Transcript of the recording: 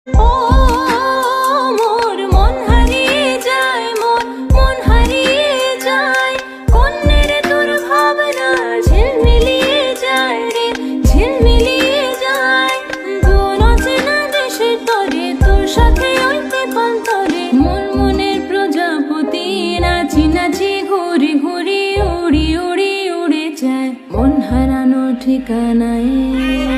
ও মোর মন হারিয়ে যায়, মন হারিয়ে যায়, কন্যের তোর ভাবনা ঝিলমিলিয়ে যায় রে, ঝিলমিলিয়ে যায়। দূর অচেনা দেশের তরে তোর সাথে ওইতে পান্তরে, মনের প্রজাপতি নাচি নাচি ঘুরে ঘুরে উড়ি উড়ি উড়ে যায়, মন হারানো ঠিকানায়।